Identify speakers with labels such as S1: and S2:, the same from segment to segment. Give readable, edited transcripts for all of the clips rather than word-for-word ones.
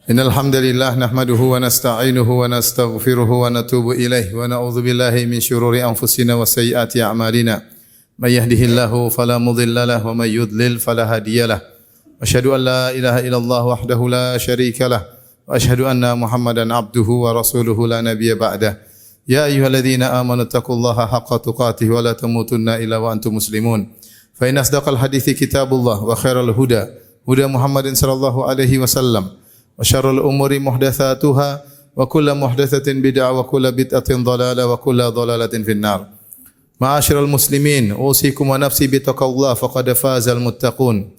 S1: Innal hamdalillah nahmaduhu wa nasta'inuhu wa nastaghfiruhu wa natubu ilaihi wa na'udzu billahi min shururi anfusina wa sayyiati a'malina. May yahdihillahu fala mudilla lahu wa may yudlil fala hadiyalah. Asyhadu an la ilaha illallah wahdahu la syarika lah wa asyhadu anna Muhammadan abduhu wa rasuluhu la nabiyya ba'dah. Ya ayyuhalladzina amanu taqullaha haqqa tuqatih wa la tamutunna illa wa antum muslimun. Fa in asdaqal hadithi kitabullah wa khairal huda Muhammadin sallallahu alaihi wasallam. Wa syarrul umuri muhdatsatuha wa kullu muhdatsatin bid'ah wa kullu bid'atin dhalalah wa kullu dhalalatin finnar. Ma'asyiral muslimin, usikum wa nafsi bittaqwallah faqad fazal muttaqun.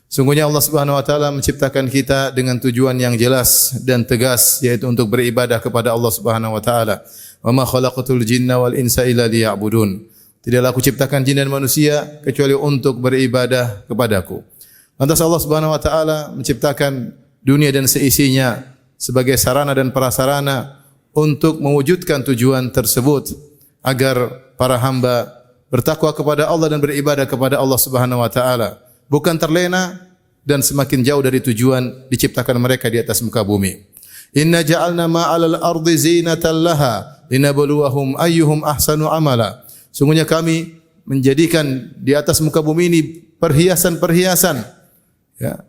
S1: Sungguhnya Allah Subhanahu wa taala menciptakan kita dengan tujuan yang jelas dan tegas, yaitu untuk beribadah kepada Allah Subhanahu wa taala. Wa ma khalaqatul jinna wal insa illa liya'budun. Tidaklah aku ciptakan jin dan manusia kecuali untuk beribadah kepadaku. Lantas Allah Subhanahu wa taala menciptakan dunia dan seisinya sebagai sarana dan prasarana untuk mewujudkan tujuan tersebut agar para hamba bertakwa kepada Allah dan beribadah kepada Allah Subhanahu wa taala, bukan terlena dan semakin jauh dari tujuan diciptakan mereka di atas muka bumi. Inna ja'alna ma'alal ardi zinatan laha linabluwahum ayyuhum ahsanu amala. Sungguhnya kami menjadikan di atas muka bumi ini perhiasan-perhiasan, ya,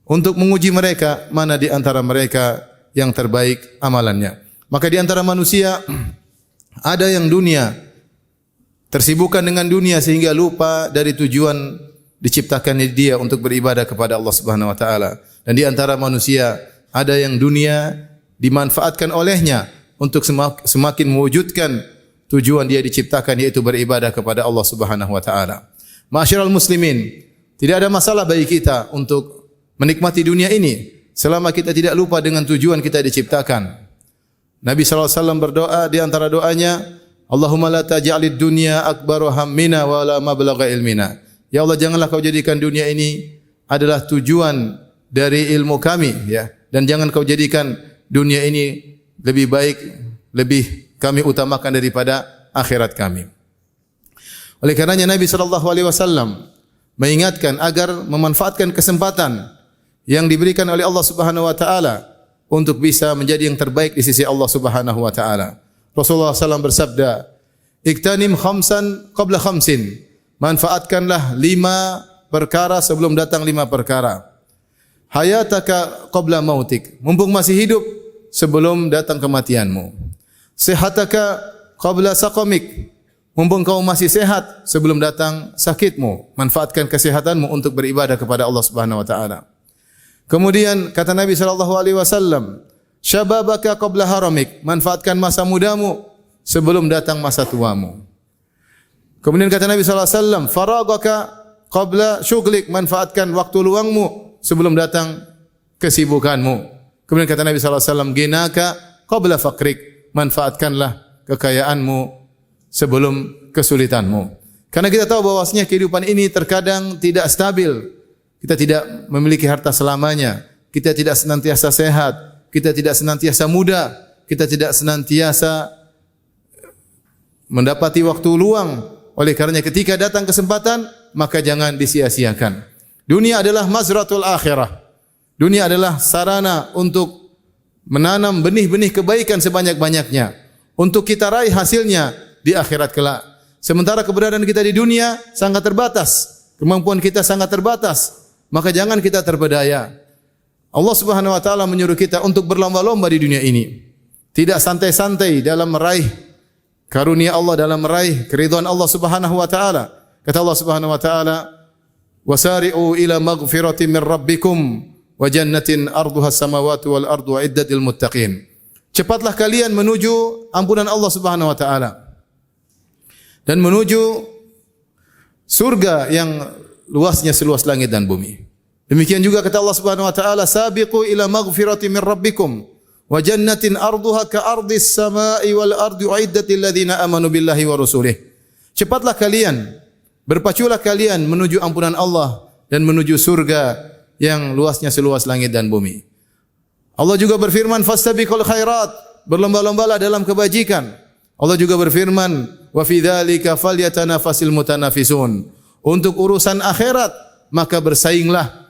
S1: untuk menguji mereka mana di antara mereka yang terbaik amalannya. Maka di antara manusia ada yang dunia, tersibukkan dengan dunia sehingga lupa dari tujuan diciptakannya dia untuk beribadah kepada Allah Subhanahu wa taala. Dan di antara manusia ada yang dunia dimanfaatkan olehnya untuk semakin mewujudkan tujuan dia diciptakan, yaitu beribadah kepada Allah Subhanahu wa taala. Ma'asyiral muslimin, tidak ada masalah bagi kita untuk menikmati dunia ini selama kita tidak lupa dengan tujuan kita diciptakan. Nabi sallallahu alaihi wasallam berdoa, di antara doanya, Allahumma la taj'alid dunya akbaru hammina wa la mablagha ilmina. Ya Allah, janganlah kau jadikan dunia ini adalah tujuan dari ilmu kami, ya, dan jangan kau jadikan dunia ini lebih baik, lebih kami utamakan daripada akhirat kami. Oleh karenanya Nabi sallallahu alaihi wasallam mengingatkan agar memanfaatkan kesempatan yang diberikan oleh Allah Subhanahu wa taala untuk bisa menjadi yang terbaik di sisi Allah Subhanahu wa taala. Rasulullah SAW bersabda, "Iktanim khamsan qabla khamsin." Manfaatkanlah 5 perkara sebelum datang 5 perkara. Hayataka qabla mautik. Mumpung masih hidup sebelum datang kematianmu. Sehataka qabla saqamik. Mumpung kau masih sehat sebelum datang sakitmu. Manfaatkan kesehatanmu untuk beribadah kepada Allah Subhanahu wa taala. Kemudian kata Nabi sallallahu alaihi wasallam, syababaka qabla haramik, manfaatkan masa mudamu sebelum datang masa tuamu. Kemudian kata Nabi sallallahu alaihi wasallam, faragaka qabla syughlik, manfaatkan waktu luangmu sebelum datang kesibukanmu. Kemudian kata Nabi sallallahu alaihi wasallam, ginaka qabla faqrik, manfaatkanlah kekayaanmu sebelum kesulitanmu. Karena kita tahu bahwasanya kehidupan ini terkadang tidak stabil. Kita tidak memiliki harta selamanya, kita tidak senantiasa sehat, kita tidak senantiasa muda, kita tidak senantiasa mendapati waktu luang. Oleh karenanya ketika datang kesempatan, maka jangan disia-siakan. Dunia adalah mazratul akhirah. Dunia adalah sarana untuk menanam benih-benih kebaikan sebanyak-banyaknya, untuk kita raih hasilnya di akhirat kelak. Sementara keberadaan kita di dunia sangat terbatas, kemampuan kita sangat terbatas. Maka jangan kita terpedaya. Allah Subhanahu wa taala menyuruh kita untuk berlomba-lomba di dunia ini. Tidak santai-santai dalam meraih karunia Allah, dalam meraih keridhaan Allah Subhanahu wa taala. Kata Allah Subhanahu wa taala, "Wasari'u ila maghfiratin min rabbikum wa jannatin arduha as-samawati wal ardu uiddat lil muttaqin." Cepatlah kalian menuju ampunan Allah Subhanahu wa taala dan menuju surga yang luasnya seluas langit dan bumi. Demikian juga kata Allah Subhanahu wa taala, sabiqu ila maghfiratin min rabbikum wa jannatin arduha ka ardis samai wal ardi uiddat lil ladzina amanu billahi wa rasulih. Cepatlah kalian, berpaculah kalian menuju ampunan Allah dan menuju surga yang luasnya seluas langit dan bumi. Allah juga berfirman, fastabiqul khairat, berlomba-lombalah dalam kebajikan. Allah juga berfirman, wa fi dzalika falyatanafasil mutanafisun. Untuk urusan akhirat maka bersainglah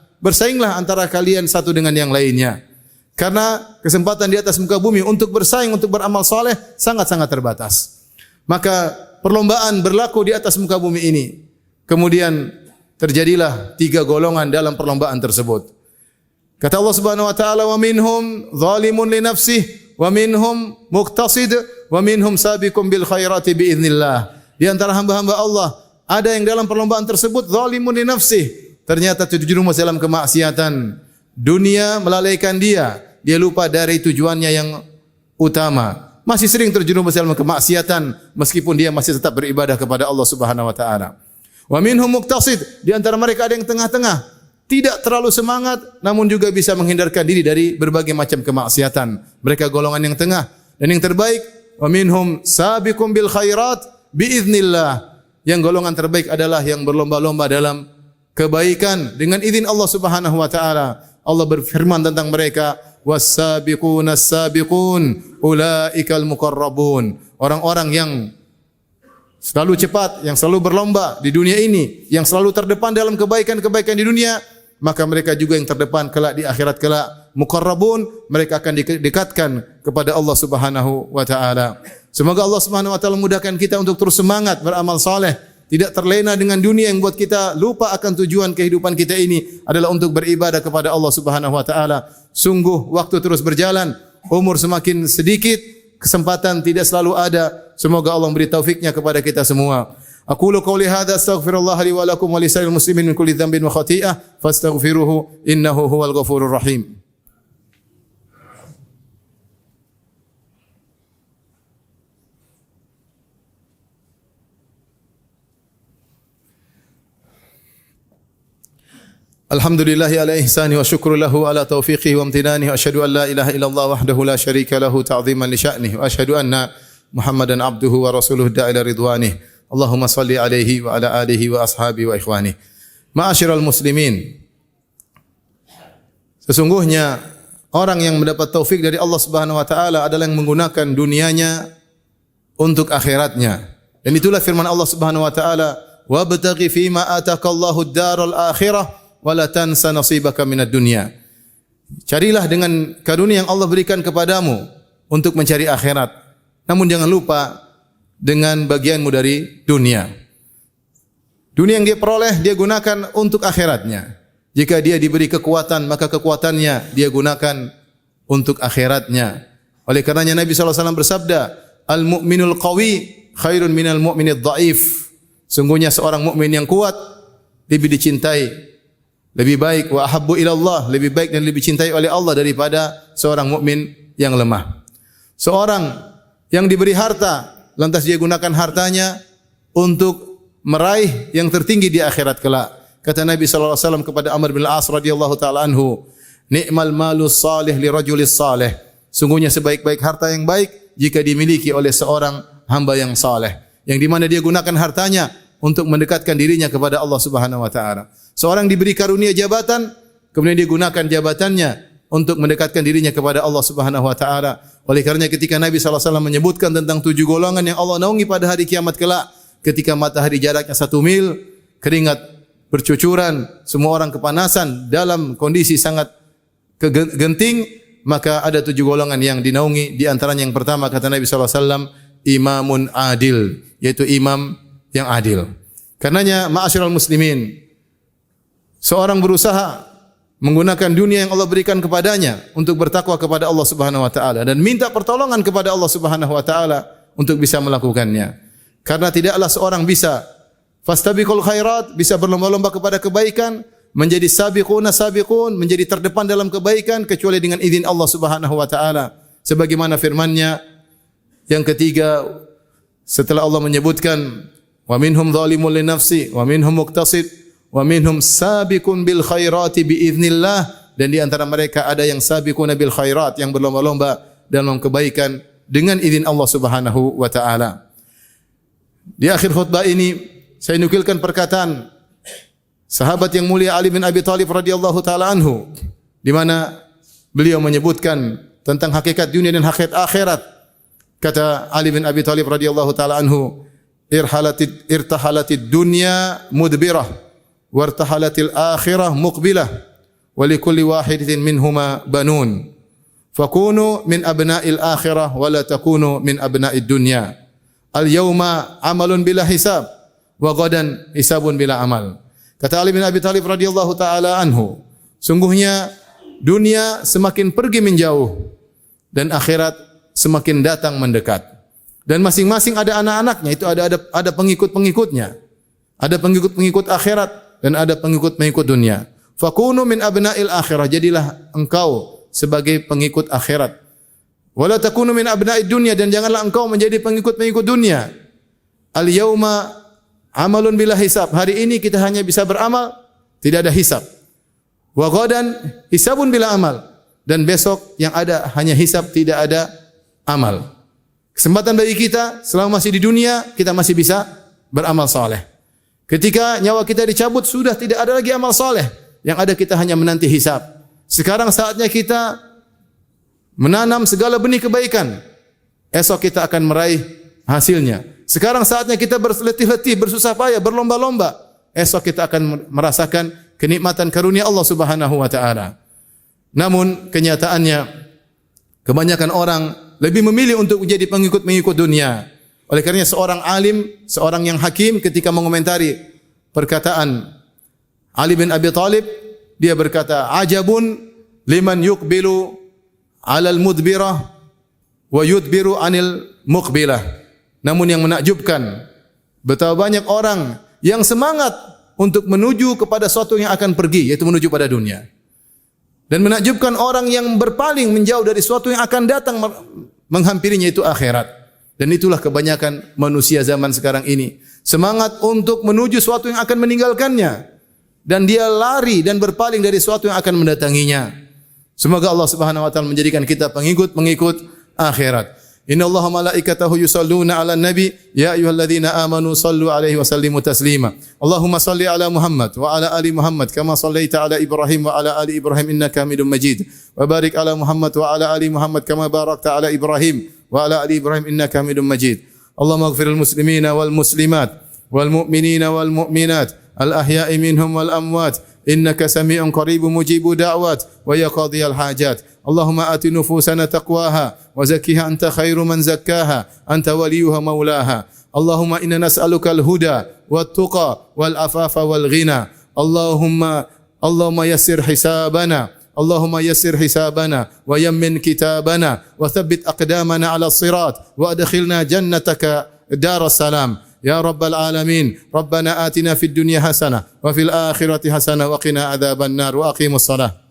S1: antara kalian satu dengan yang lainnya. Karena kesempatan di atas muka bumi untuk bersaing, untuk beramal saleh sangat-sangat terbatas. Maka perlombaan berlaku di atas muka bumi ini. Kemudian terjadilah 3 golongan dalam perlombaan tersebut. Kata Allah Subhanahu wa taala, "Wa minhum zalimun li nafsihi, wa minhum muqtasid, wa minhum sabiqun bil khairati bi idznillah." Di antara hamba-hamba Allah ada yang dalam perlombaan tersebut zalimun li nafsihi, ternyata terjerumus dalam kemaksiatan. Dunia melalaikan dia lupa dari tujuannya yang utama. Masih sering terjerumus dalam kemaksiatan meskipun dia masih tetap beribadah kepada Allah Subhanahu wa taala. Wa minhum muqtasid, di antara mereka ada yang tengah-tengah, tidak terlalu semangat namun juga bisa menghindarkan diri dari berbagai macam kemaksiatan. Mereka golongan yang tengah. Dan yang terbaik, wa minhum sabiqum bil khairat biiznillah. Yang golongan terbaik adalah yang berlomba-lomba dalam kebaikan dengan izin Allah Subhanahu wa taala. Allah berfirman tentang mereka, was-sabiquna as-sabiqun ulaikal muqarrabun. Orang-orang yang selalu cepat, yang selalu berlomba di dunia ini, yang selalu terdepan dalam kebaikan-kebaikan di dunia, maka mereka juga yang terdepan kelak di akhirat kelak. Muqarrabun, mereka akan didekatkan kepada Allah Subhanahu wa taala. Semoga Allah Subhanahu wa taala mudahkan kita untuk terus semangat beramal saleh, tidak terlena dengan dunia yang buat kita lupa akan tujuan kehidupan kita ini adalah untuk beribadah kepada Allah Subhanahu wa taala. Sungguh waktu terus berjalan, umur semakin sedikit, kesempatan tidak selalu ada. Semoga Allah memberi taufiknya kepada kita semua. Aqulu qouli hadza astaghfirullah li wa lakum wa lisa'il muslimin min kulli dhanbin wa khati'ah fastaghfiruhu innahu huwal ghafurur rahim. Alhamdulillahi ala ihsani wa syukru lahu ala taufiqihi wa amtinanihi wa asyhadu an la ilaha illallah wahdahu la syarika lahu ta'ziman li sya'nihi wa asyhadu anna Muhammadan abduhu wa rasuluhu da'ila ridwanih. Allahumma salli alaihi wa ala alihi wa ashabihi wa ikhwani. Ma'asyiral muslimin. Sesungguhnya orang yang mendapat taufik dari Allah Subhanahu wa taala adalah yang menggunakan dunianya untuk akhiratnya. Dan itulah firman Allah Subhanahu wa taala, "Wabtaghi fima ataqallahu ad-daral akhirah wala tansa nasibaka minad dunya." Carilah dengan karunia yang Allah berikan kepadamu untuk mencari akhirat. Namun jangan lupa dengan bagianmu dari dunia. Dunia yang dia peroleh dia gunakan untuk akhiratnya. Jika dia diberi kekuatan maka kekuatannya dia gunakan untuk akhiratnya. Oleh karenanya Nabi SAW bersabda, "Al-mu'minul qawi khairun minal mu'minid dhaif." Sungguhnya seorang mukmin yang kuat lebih dicintai, lebih baik, wa ahabbu ilallah, lebih baik dan lebih cintai oleh Allah daripada seorang mukmin yang lemah. Seorang yang diberi harta, lantas dia gunakan hartanya untuk meraih yang tertinggi di akhirat kelak. Kata Nabi sallallahu alaihi wasallam kepada Amr bin Al-As radhiyallahu taala anhu, "Ni'mal malus salih li rajulis salih." Sungguhnya sebaik-baik harta yang baik jika dimiliki oleh seorang hamba yang saleh, yang di mana dia gunakan hartanya untuk mendekatkan dirinya kepada Allah Subhanahu wa taala. Seorang diberi karunia jabatan, kemudian dia gunakan jabatannya untuk mendekatkan dirinya kepada Allah Subhanahu wa taala. Oleh karena ketika Nabi sallallahu alaihi wasallam menyebutkan tentang 7 golongan yang Allah naungi pada hari kiamat kelak, ketika matahari jaraknya 1 mil, keringat bercucuran, semua orang kepanasan dalam kondisi sangat genting, maka ada 7 golongan yang dinaungi. Di antaranya yang pertama kata Nabi sallallahu alaihi wasallam, imamun adil, yaitu imam yang adil. Karenanya ma'asyiral muslimin, seorang berusaha menggunakan dunia yang Allah berikan kepadanya untuk bertakwa kepada Allah Subhanahu wa taala dan minta pertolongan kepada Allah Subhanahu wa taala untuk bisa melakukannya. Karena tidaklah seorang bisa fastabiqul khairat, bisa berlomba-lomba kepada kebaikan, menjadi sabiquna sabiqun, menjadi terdepan dalam kebaikan kecuali dengan izin Allah Subhanahu wa taala. Sebagaimana firman-Nya yang ketiga setelah Allah menyebutkan wa minhum zalimun li nafsi wa minhum muqtasid wa minhum sabiqun bil khairati biiznillah, dan di antara mereka ada yang sabiquna bil khairat, yang berlomba-lomba dalam kebaikan dengan izin Allah Subhanahu wa taala. Di akhir khutbah ini saya nukilkan perkataan sahabat yang mulia Ali bin Abi Thalib radhiyallahu taala anhu, di mana beliau menyebutkan tentang hakikat dunia dan hakikat akhirat. Kata Ali bin Abi Thalib radhiyallahu taala anhu, irtahalatid dunya mudbirah wartahalatil akhirah muqbilah wa likulli wahidatin minhuma banun Fakunu min abna'il akhirah wa la takunu min abna'id dunya. Al-yawma amalun bila hisab wa ghadan hisabun bila amal. Kata Ali bin Abi Thalib radhiyallahu taala anhu, sungguhnya dunia semakin pergi menjauh dan akhirat semakin datang mendekat. Dan masing-masing ada anak-anaknya, itu ada pengikut-pengikutnya. Ada pengikut-pengikut akhirat dan ada pengikut-pengikut dunia. Fakunu min abna'il akhirah, jadilah engkau sebagai pengikut akhirat. Wala takunu min abna'id dunya, dan janganlah engkau menjadi pengikut-pengikut dunia. Al-yauma amalun bila hisab. Hari ini kita hanya bisa beramal, tidak ada hisab. Wa ghadan hisabun bila amal. Dan besok yang ada hanya hisab, tidak ada amal. Kesempatan bagi kita selama masih di dunia, kita masih bisa beramal saleh. Ketika nyawa kita dicabut, sudah tidak ada lagi amal saleh. Yang ada kita hanya menanti hisab. Sekarang saatnya kita menanam segala benih kebaikan. Esok kita akan meraih hasilnya. Sekarang saatnya kita berletih-letih, bersusah payah, berlomba-lomba. Esok kita akan merasakan kenikmatan karunia Allah Subhanahu wa taala. Namun kenyataannya kebanyakan orang lebih memilih untuk menjadi pengikut-pengikut dunia. Oleh karenanya seorang alim, seorang yang hakim ketika mengomentari perkataan Ali bin Abi Thalib, dia berkata, "Ajabun liman yuqbilu 'alal mudbirah wa yudbiru 'anil muqbilah." Namun yang menakjubkan, betapa banyak orang yang semangat untuk menuju kepada sesuatu yang akan pergi, yaitu menuju pada dunia. Dan menakjubkan orang yang berpaling menjauh dari sesuatu yang akan datang menghampirinya, itu akhirat. Dan itulah kebanyakan manusia zaman sekarang ini. Semangat untuk menuju sesuatu yang akan meninggalkannya. Dan dia lari dan berpaling dari sesuatu yang akan mendatanginya. Semoga Allah Subhanahu wa taala menjadikan kita pengikut-pengikut akhirat. Innallaha malaikatahu yusalluna 'alan nabi ya ayyuhalladzina amanu sallu 'alaihi wa sallimu taslima. Allahumma salli 'ala Muhammad wa 'ala ali Muhammad kama shallaita 'ala Ibrahim wa 'ala ali Ibrahim innaka Hamidum Majid. Wa barik 'ala Muhammad wa 'ala ali Muhammad kama barakta 'ala Ibrahim wa 'ala ali Ibrahim innaka Hamidum Majid. Allahumma ighfiril muslimina wal muslimat wal mu'minina wal mu'minat al ahya'i minhum wal amwat innaka sami'un qaribun mujibu da'wat wa ya qadhiyal hajat. Allahumma ati nufusana taqwaha wa zakkiha anta khairu man zakkaha anta waliyuha maulaha. Allahumma inna nas'aluka al-huda wat tuqa wal afafa wal ghina. Allahumma yassir hisabana. Allahumma yassir hisabana wa yammin kitabana wa thabbit aqdamana 'ala as-sirat wa adkhilna jannataka daras salam. Ya Rabbal Alamin, Rabbana atina fid dunya hasanah wa fil akhirati hasanah wa qina adzaban nar wa aqimus salah.